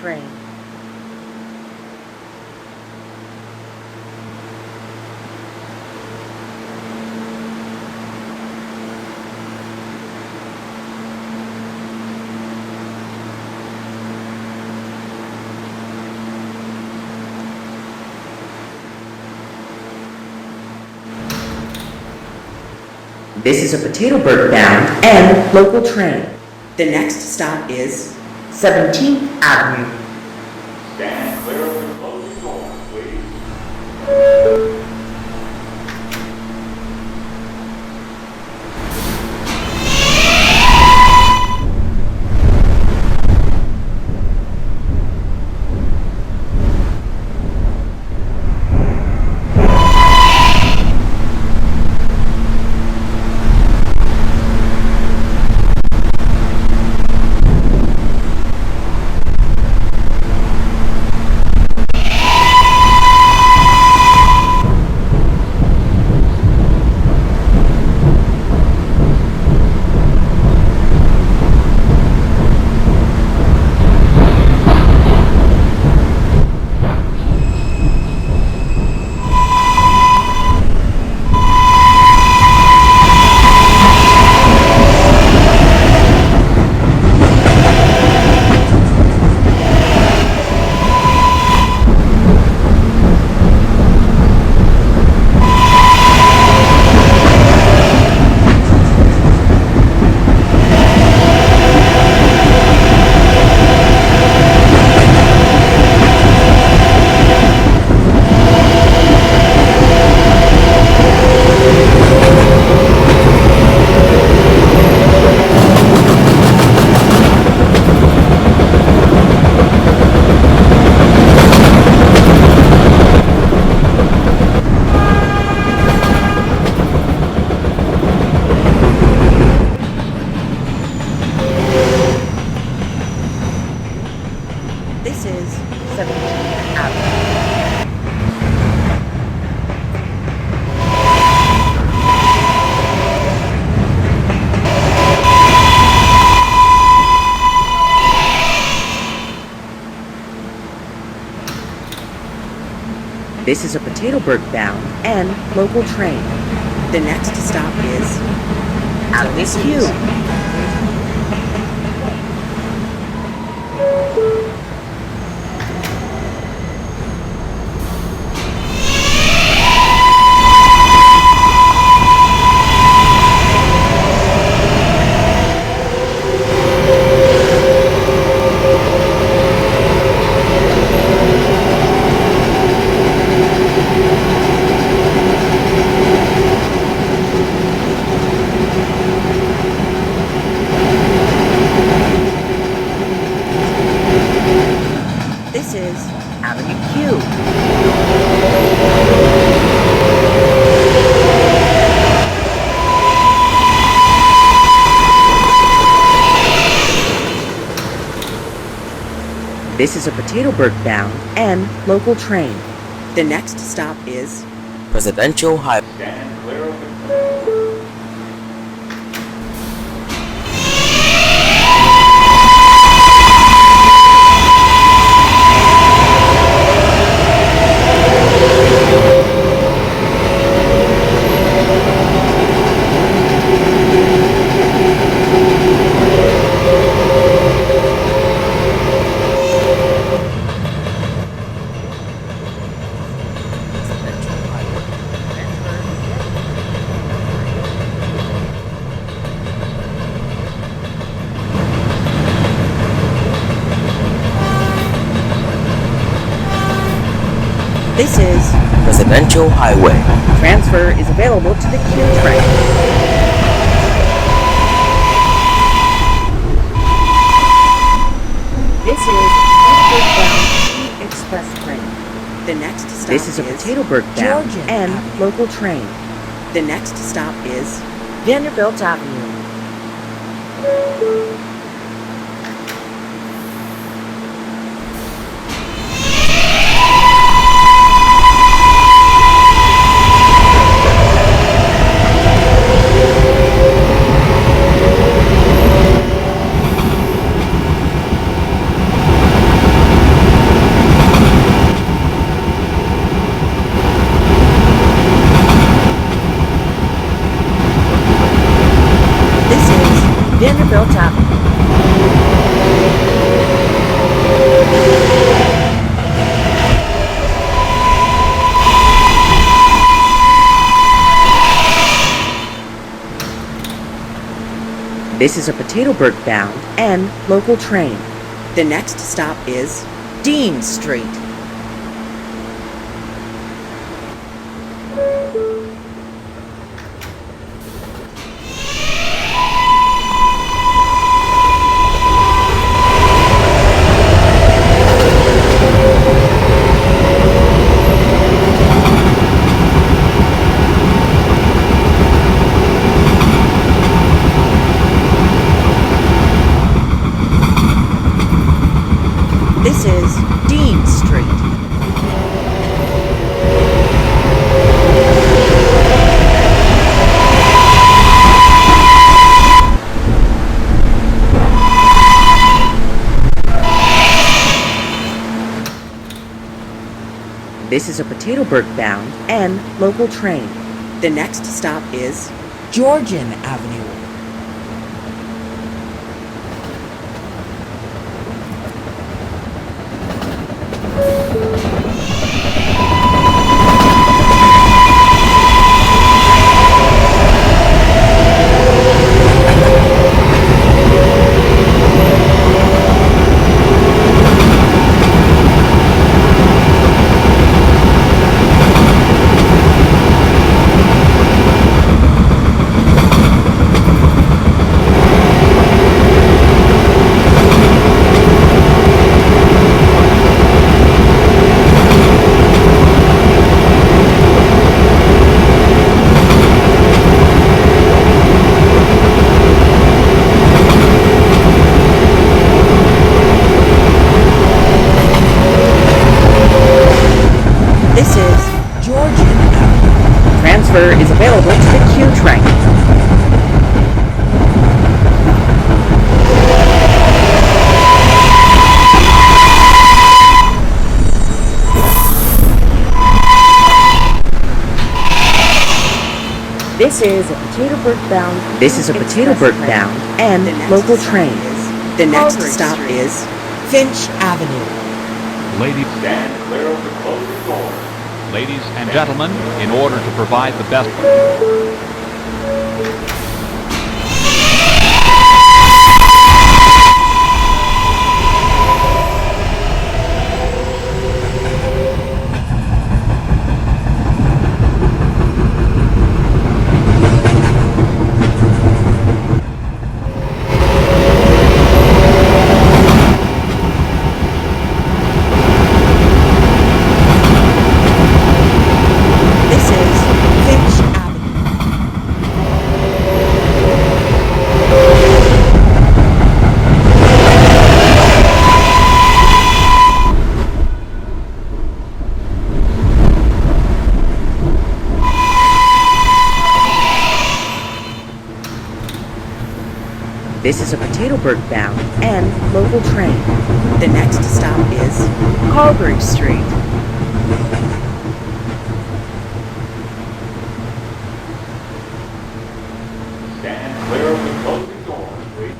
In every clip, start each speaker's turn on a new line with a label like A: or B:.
A: train.
B: This is a Potato bound and local train. The next stop is 17th Avenue.
C: Stand clear of the closing door, please.
A: This is 17th Avenue.
B: This is a Potatoburg bound and local train. The next stop is Island-Visian. This is Avenue Q. This is a Potatoburg bound and local train. The next stop is Presidential Highway.
C: Stand clear of the
B: This is Presidential Highway. Transfer is available to the Q train. This is Ridgeworth bound express train. The next stop This is a Potatoburg bound and local train. The next stop is Vanderbilt Avenue. This is a Potatoburg bound and local train. The next stop is
A: Dean Street. This is Dean Street.
B: This is a Potatoburg bound and local train. The next stop is
A: Georgian Avenue. This is Georgian Avenue.
B: transfer is available to the Q train. This is a Potatoburg bound. This is a Potatoburg bound and local train. The next stop is
A: Finch Avenue.
D: Ladies,
C: Stand clear of the closing doors.
D: ladies and gentlemen, in order to provide the best...
A: This is Finch Avenue.
B: This is a Potatoburg bound and local train. The next stop is Calgary Street.
C: Stand clear of the closing doors, please.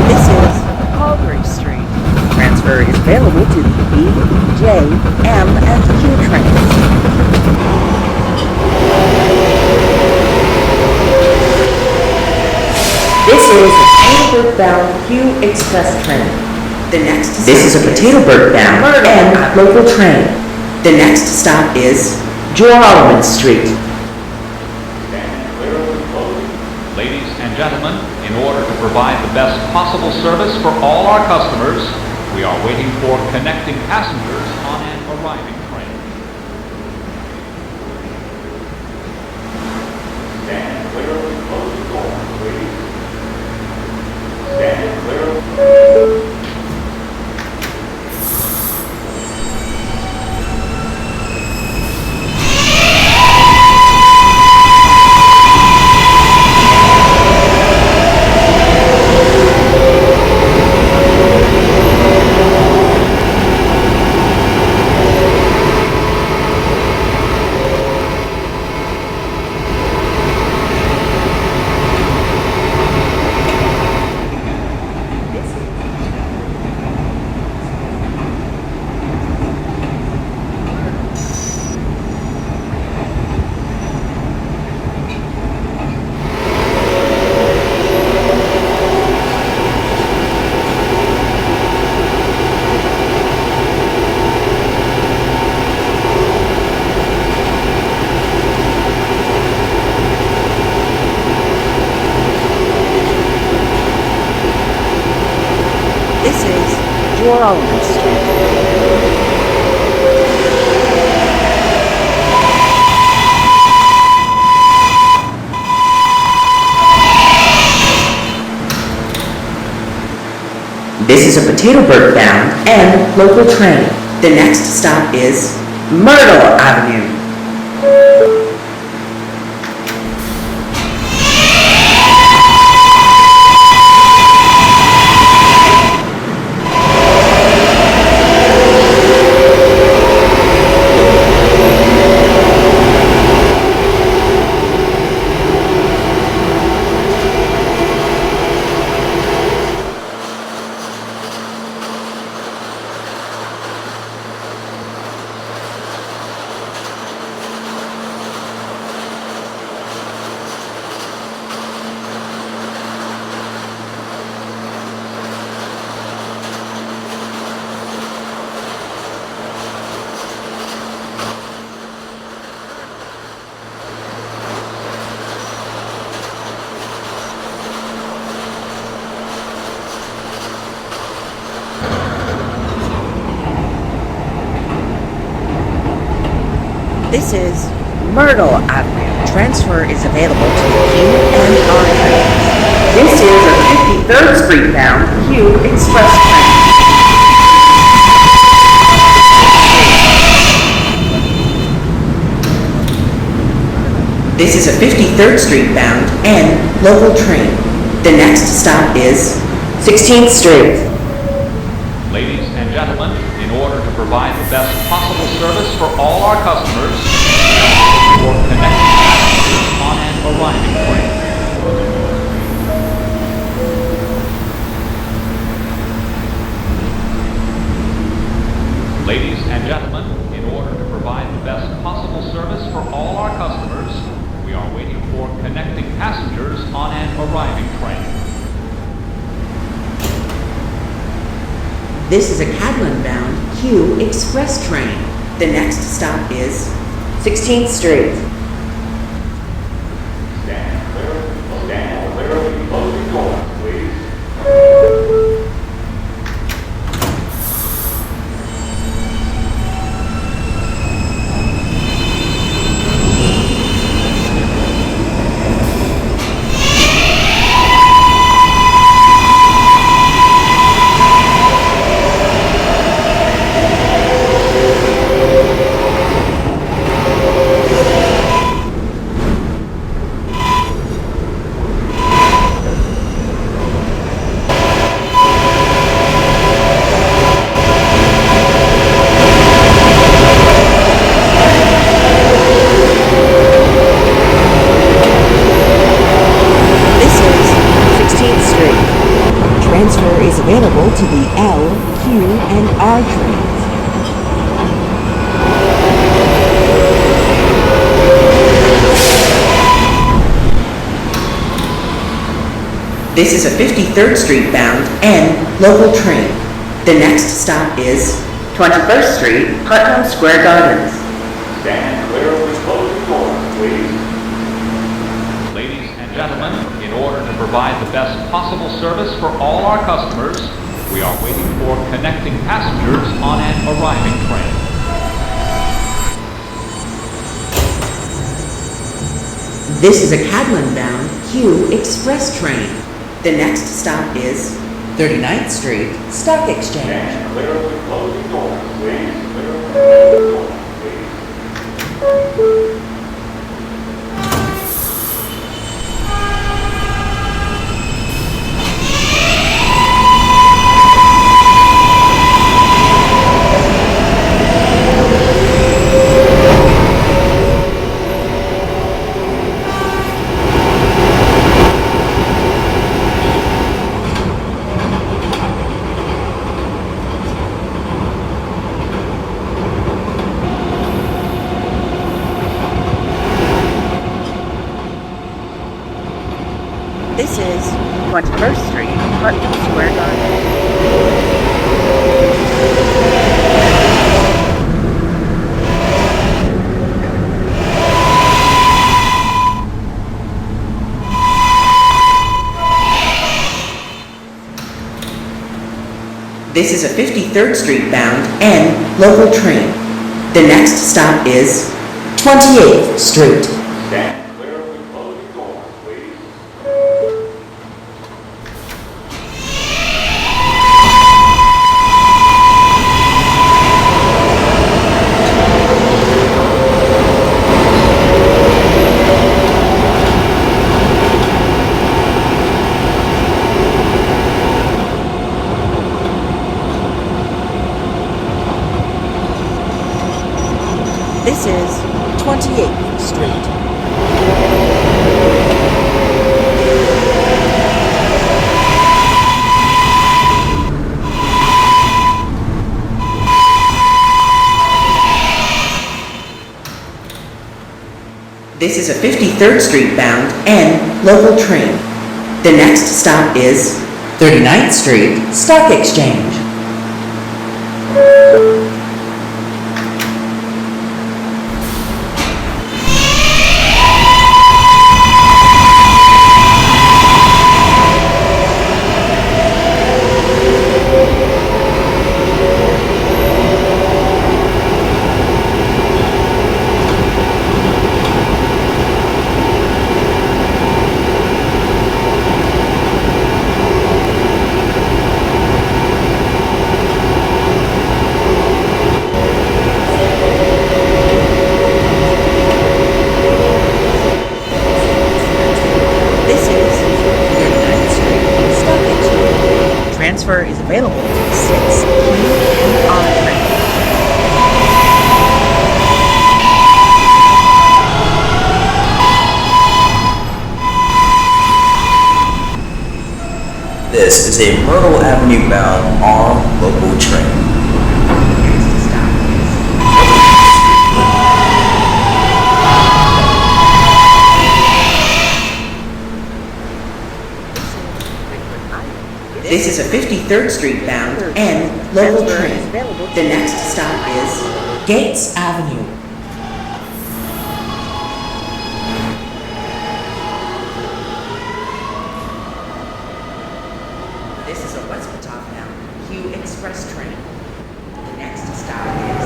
A: This is Calgary Street.
B: Transfer is available to the B, J, M, and Q trains. This is a Potatoburg bound Q Express train. This is a Potatoburg bound and local train. The next stop is Joralemon Street.
C: Stand clear of the closing.
D: Ladies and gentlemen, in order to provide the best possible service for all our customers, we are waiting for connecting passengers on an arriving train.
C: Stand clear of the closing doors, please. Stand clear of...
B: Parliament Street. This is a potato bird bound and local train. The next stop is Myrtle Avenue.
A: This is
B: Myrtle Avenue. Transfer is available to the Q and R trains. This is a 53rd Street bound Q Express train. This is a 53rd Street bound and local train. The next stop is 16th Street.
D: Ladies and gentlemen, in order to provide the best possible service for all our customers, for connecting passengers on an arriving train. Ladies and gentlemen, in order to provide the best possible service for all our customers, we are waiting for connecting passengers on an arriving train.
B: This is a Callaghan bound Q Express train. The next stop is 16th Street.
C: Stand clear of the closing doors, please.
A: transfer is available to the L, Q, and R trains.
B: This is a 53rd Street bound and local train. The next stop is 21st Street, Putnam Square Gardens.
C: Stand clear of the closing doors, please.
D: Ladies and gentlemen, in order to provide the best possible service for all our customers, we are waiting for connecting passengers on an arriving train.
B: This is a Callaghan bound Q Express train. The next stop is 39th Street, Stock Exchange.
C: Stand clear of the closing doors, please. Clear of the closing doors, please.
A: This is
B: 21st Street, Putnam Square Gardens. This is a 53rd Street bound and local train. The next stop is 28th Street.
C: Stand clear of the closing doors, please.
A: This is 28th Street.
B: This is a 53rd Street bound and local train. The next stop is 39th Street Stock Exchange. This is 39th Street Stock Exchange. Transfer is available to 6 Q and R train.
E: This is a Myrtle Avenue bound R local train.
B: Next stop is This is a 53rd Street bound and local train. The next stop is Gates Avenue. This is a West Patawk bound Q Express train. The next stop is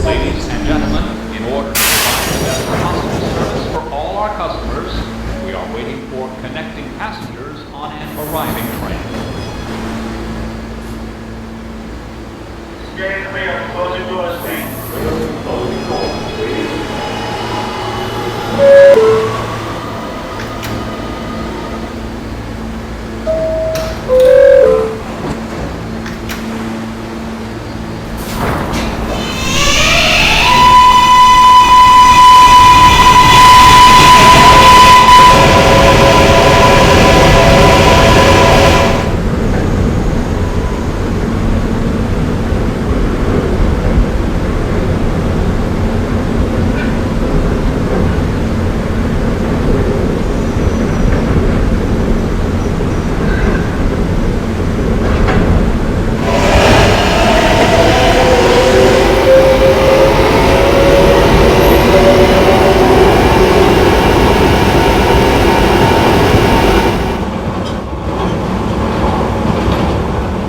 D: Ladies and gentlemen, in order to provide the best possible service for all our customers, we are waiting for connecting passengers on an arriving train.
C: Stand clear of the closing doors, please. Clear of the closing doors, please.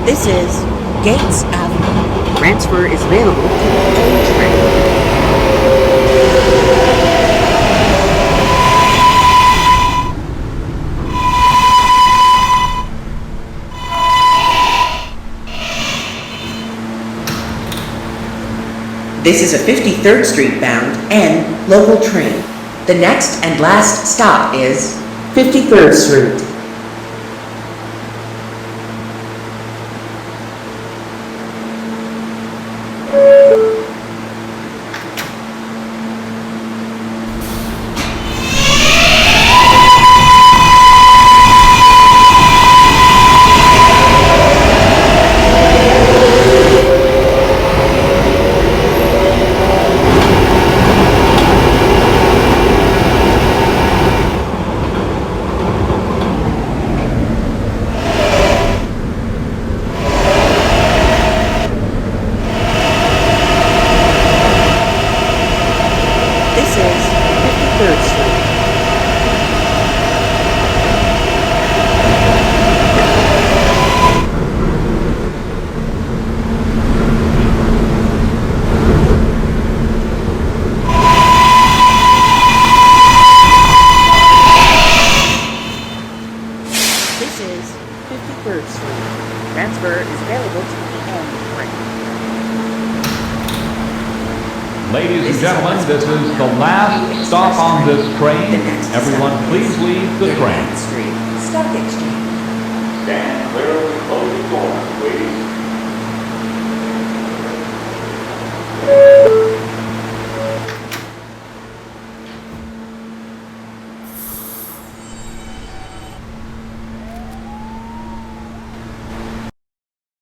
A: This is Gates Avenue. Transfer is available to the A train.
B: This is a 53rd Street bound and local train. The next and last stop is 53rd Street.
A: This is 53rd Street.
D: and gentlemen, this is the last stop on this train. Everyone, please leave the train.
B: Street, Stock Exchange.
C: Stand clear of the closing doors, please.